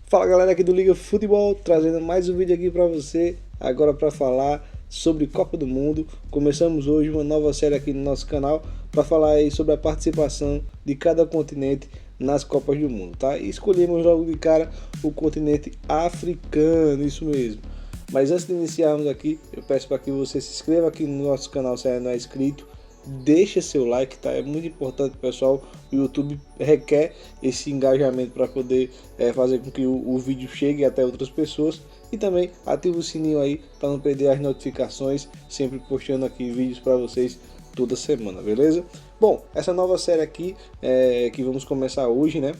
Fala galera aqui do Liga Futebol, trazendo mais um vídeo aqui para você, agora para falar sobre Copa do Mundo. Começamos hoje uma nova série aqui no nosso canal para falar aí sobre a participação de cada continente nas Copas do Mundo, tá? E escolhemos logo de cara o continente africano, isso mesmo. Mas antes de iniciarmos aqui, eu peço para que você se inscreva aqui no nosso canal se ainda não é inscrito. Deixa seu like, tá? É muito importante, pessoal. O YouTube requer esse engajamento para poder fazer com que o vídeo chegue até outras pessoas. E também ativa o sininho aí para não perder as notificações, sempre postando aqui vídeos para vocês toda semana, beleza? Bom, essa nova série aqui que vamos começar hoje, né?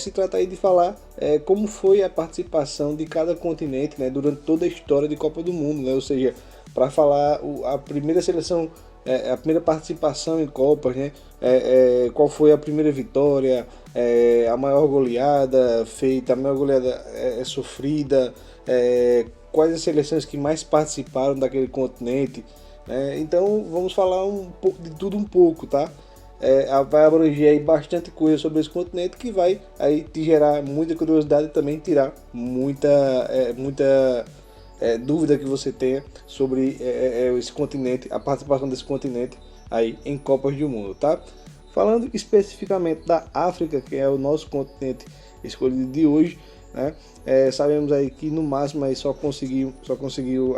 Se trata aí de falar como foi a participação de cada continente, né, durante toda a história de Copa do Mundo, né? Ou seja, para falar a primeira seleção, a primeira participação em Copas, né? Qual foi a primeira vitória, a maior goleada feita, a maior goleada sofrida, quais as seleções que mais participaram daquele continente. Então vamos falar um pouco de tudo um pouco, tá? Vai abranger aí bastante coisa sobre esse continente que vai aí te gerar muita curiosidade e também tirar muita dúvida que você tenha sobre esse continente, a participação desse continente aí em Copas do Mundo, tá? Falando especificamente da África, que é o nosso continente escolhido de hoje, né? Sabemos aí que no máximo aí só conseguiu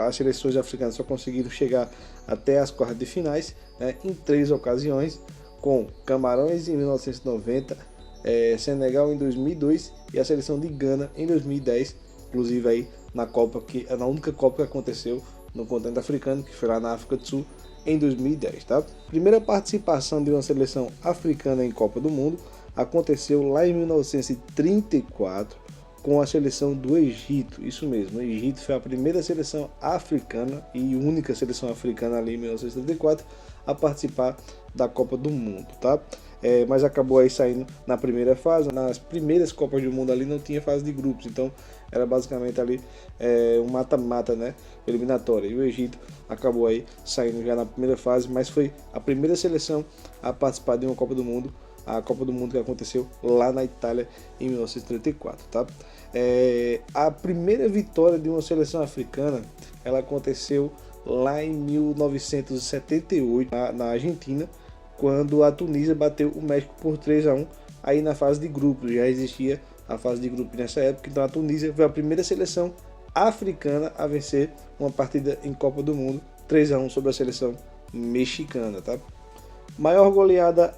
as seleções africanas só conseguiram chegar até as quartas de finais, né, em 3 ocasiões, com Camarões em 1990, Senegal em 2002 e a seleção de Gana em 2010, inclusive aí na única Copa que aconteceu no continente africano, que foi lá na África do Sul em 2010, tá? Primeira participação de uma seleção africana em Copa do Mundo aconteceu lá em 1934 com a seleção do Egito. Isso mesmo, o Egito foi a primeira seleção africana e única seleção africana ali em 1974 a participar da Copa do Mundo, tá? Mas acabou aí saindo na primeira fase. Nas primeiras Copas do Mundo ali não tinha fase de grupos, então era basicamente ali um mata-mata, né, eliminatória, e o Egito acabou aí saindo já na primeira fase, mas foi a primeira seleção a participar de uma Copa do Mundo, a Copa do Mundo que aconteceu lá na Itália em 1934, tá? A primeira vitória de uma seleção africana, ela aconteceu lá em 1978 na Argentina, quando a Tunísia bateu o México por 3-1 aí na fase de grupos. Já existia a fase de grupos nessa época, então a Tunísia foi a primeira seleção africana a vencer uma partida em Copa do Mundo, 3-1 sobre a seleção mexicana, tá? Maior goleada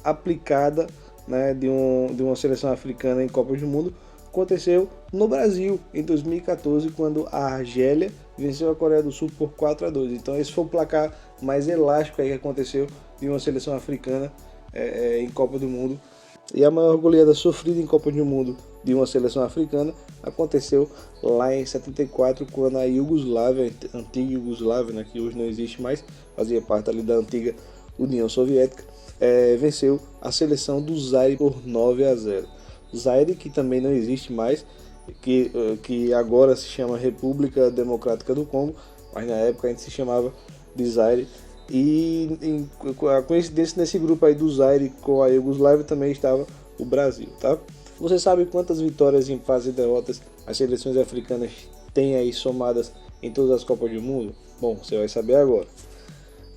aplicada, né, de uma seleção africana em Copas do Mundo aconteceu no Brasil em 2014, quando a Argélia venceu a Coreia do Sul por 4-2. Então esse foi o placar mais elástico aí que aconteceu de uma seleção africana em Copa do Mundo. E a maior goleada sofrida em Copa do Mundo de uma seleção africana aconteceu lá em 74, quando a Iugoslávia, a antiga Iugoslávia, né, que hoje não existe mais, fazia parte ali da antiga União Soviética, venceu a seleção do Zaire por 9-0. Zaire, que também não existe mais, que agora se chama República Democrática do Congo, mas na época a gente se chamava de Zaire. E a coincidência nesse grupo aí do Zaire com a Iugoslávia também estava o Brasil, tá? Você sabe quantas vitórias, empates e derrotas as seleções africanas têm aí somadas em todas as Copas do Mundo? Bom, você vai saber agora.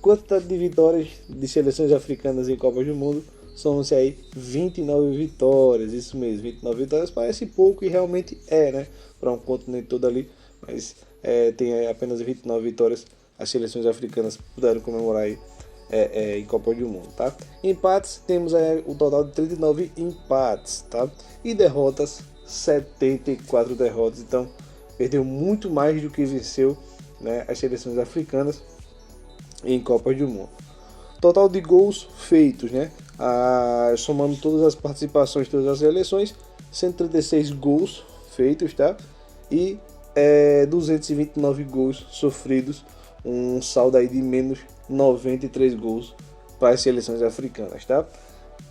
Quantidade de vitórias de seleções africanas em Copas do Mundo são-se aí 29 vitórias, isso mesmo, 29 vitórias parece pouco e realmente né, para um continente todo ali, mas tem apenas 29 vitórias as seleções africanas puderam comemorar aí em Copa do Mundo, tá? Empates, temos aí o total de 39 empates, tá? E derrotas, 74 derrotas, então perdeu muito mais do que venceu, né, as seleções africanas em Copas do Mundo. Total de gols feitos, né? Somando todas as participações, todas as seleções, 136 gols feitos, tá? E 229 gols sofridos, um saldo aí de menos 93 gols para as seleções africanas, tá?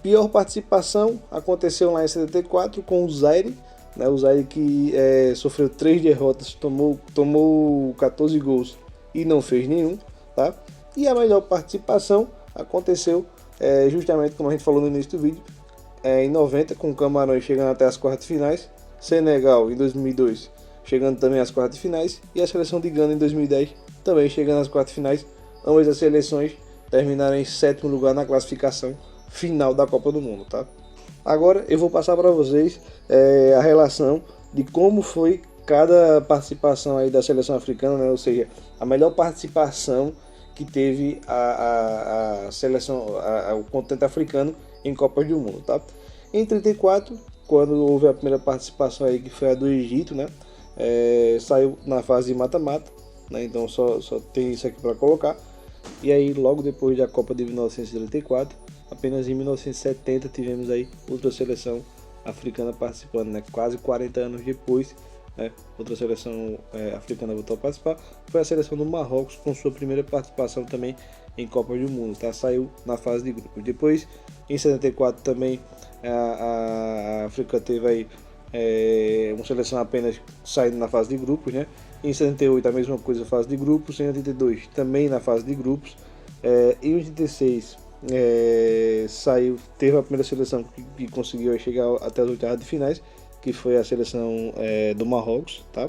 Pior participação aconteceu lá em 74 com o Zaire, né? O Zaire que sofreu 3 derrotas, tomou 14 gols e não fez nenhum, tá? E a melhor participação aconteceu justamente como a gente falou no início do vídeo, em 90, com o Camarões chegando até as quartas finais, Senegal em 2002 chegando também às quartas de finais, e a seleção de Gana em 2010 também chegando às quartas de finais. Ambas as seleções terminaram em sétimo lugar na classificação final da Copa do Mundo, tá? Agora eu vou passar para vocês a relação de como foi cada participação aí da seleção africana, né? Ou seja, a melhor participação que teve a seleção, o continente africano em Copas do Mundo, tá? Em 34, quando houve a primeira participação aí, que foi a do Egito, né? Saiu na fase de mata-mata, né? Então só tem isso aqui para colocar. E aí logo depois da Copa de 1934, apenas em 1970 tivemos aí outra seleção africana participando, né? Quase 40 anos depois, né? Outra seleção africana voltou a participar, foi a seleção do Marrocos, com sua primeira participação também em Copas do Mundo, tá? Saiu na fase de grupos. Depois, em 74 também, a África teve aí uma seleção apenas saindo na fase de grupos, né? Em 78 a mesma coisa, fase de grupos. Em 82 também na fase de grupos. Em 86 teve a primeira seleção que conseguiu chegar até as oitavas de finais, que foi a seleção do Marrocos, tá?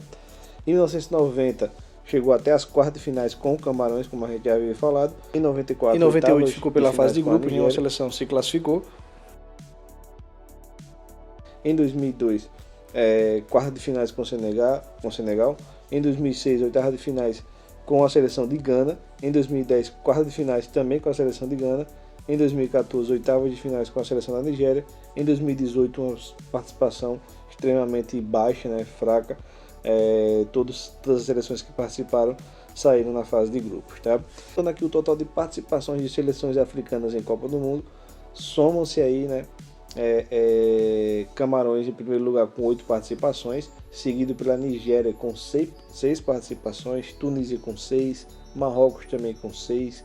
Em 1990 chegou até as quartas de finais com o Camarões, como a gente já havia falado. Em 94 em 98 ficou pela fase de grupos, nenhuma seleção se classificou. Em 2002, quartas de finais com o Senegal. Em 2006, oitavas de finais com a seleção de Gana. Em 2010, quartas de finais também com a seleção de Gana. Em 2014, oitavas de finais com a seleção da Nigéria. Em 2018, uma participação extremamente baixa, né, fraca. Todas as seleções que participaram saíram na fase de grupos, tá? Então aqui o total de participações de seleções africanas em Copa do Mundo, somam-se aí, né? Camarões em primeiro lugar com 8 participações, seguido pela Nigéria com 6 participações, Tunísia com 6, Marrocos também com 6,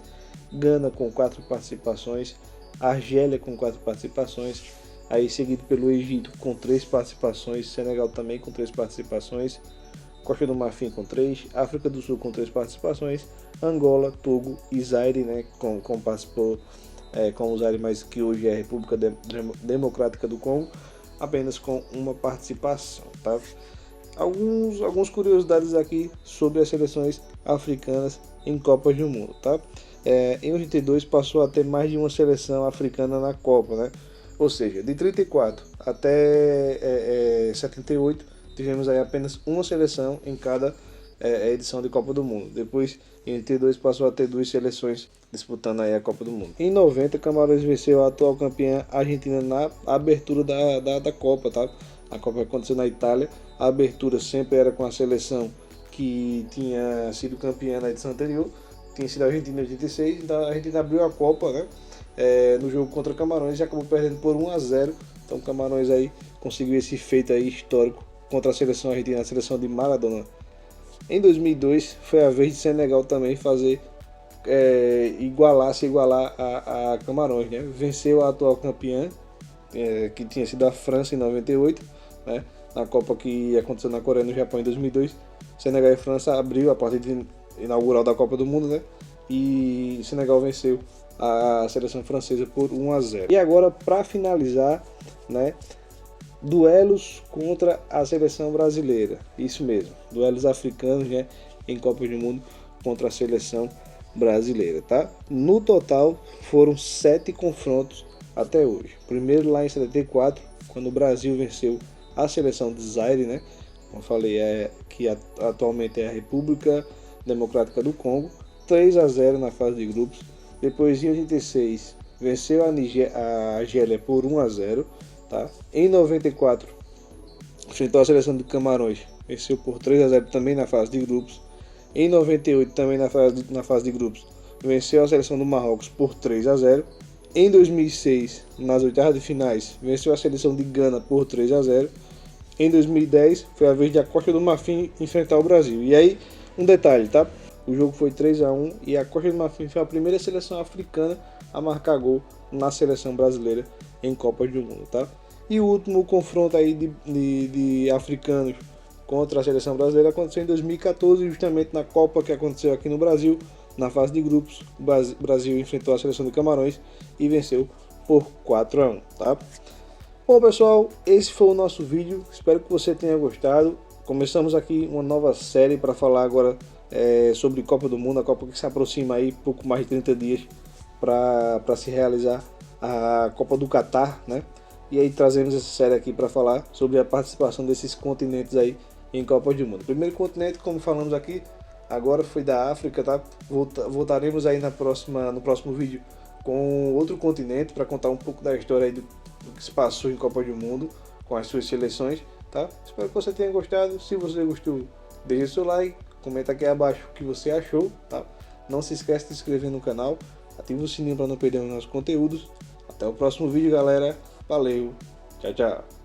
Gana com 4 participações, Argélia com 4 participações, aí seguido pelo Egito com 3 participações, Senegal também com 3 participações, Costa do Marfim com 3, África do Sul com 3 participações, Angola, Togo e Zaire, né, participou com o Zaire, mas que hoje é a República Democrática do Congo, apenas com uma participação, tá? Algumas curiosidades aqui sobre as seleções africanas em Copas do Mundo, tá? Em 82 passou a ter mais de uma seleção africana na Copa, né? Ou seja, de 34 até 78 tivemos aí apenas uma seleção em cada edição de Copa do Mundo. Depois, em 82 passou a ter 2 seleções disputando aí a Copa do Mundo. Em 90, Camarões venceu a atual campeã Argentina na abertura da Copa, tá? A Copa aconteceu na Itália. A abertura sempre era com a seleção que tinha sido campeã na edição anterior. Tinha sido a Argentina em 86, então a Argentina abriu a Copa, né? No jogo contra Camarões e acabou perdendo por 1-0. Então Camarões aí conseguiu esse feito aí histórico contra a seleção argentina, a seleção de Maradona. Em 2002 foi a vez de Senegal também fazer igualar a Camarões, né? Venceu a atual campeã, que tinha sido a França em 98, né? Na Copa que aconteceu na Coreia e no Japão em 2002. Senegal e França abriu a partida inaugural da Copa do Mundo, né? E Senegal venceu a seleção francesa por 1-0. E agora, para finalizar, né, duelos contra a seleção brasileira. Isso mesmo, duelos africanos, né, em Copas do Mundo contra a seleção brasileira, tá? No total foram 7 confrontos até hoje. Primeiro lá em 74, quando o Brasil venceu a seleção de Zaire, né? Como eu falei, que atualmente é a República Democrática do Congo, 3-0 na fase de grupos. Depois, em 86, venceu a Argélia por 1-0, tá? Em 94, enfrentou a seleção de Camarões, venceu por 3-0 também na fase de grupos. Em 98, também na fase de grupos, venceu a seleção do Marrocos por 3-0. Em 2006, nas oitavas de finais, venceu a seleção de Gana por 3-0. Em 2010, foi a vez de a Costa do Marfim enfrentar o Brasil. E aí, um detalhe, tá? O jogo foi 3-1 e a Costa do Marfim foi a primeira seleção africana a marcar gol na seleção brasileira em Copas do Mundo, tá? E o último confronto aí de africanos contra a seleção brasileira aconteceu em 2014, justamente na Copa que aconteceu aqui no Brasil, na fase de grupos. O Brasil enfrentou a seleção de Camarões e venceu por 4-1, tá? Bom, Bom, pessoal, esse foi o nosso vídeo. Espero que você tenha gostado. Começamos aqui uma nova série para falar agora sobre Copa do Mundo, a Copa que se aproxima aí pouco mais de 30 dias para se realizar a Copa do Catar, né? E aí trazemos essa série aqui para falar sobre a participação desses continentes aí em Copas do Mundo. O primeiro continente, como falamos aqui, agora foi da África, tá? Voltaremos aí no próximo vídeo com outro continente para contar um pouco da história aí do que se passou em Copa do Mundo com as suas seleções, tá? Espero que você tenha gostado. Se você gostou, deixe seu like, comenta aqui abaixo o que você achou, tá? Não se esqueça de se inscrever no canal, ative o sininho para não perder os nossos conteúdos. Até o próximo vídeo, galera. Valeu, tchau, tchau.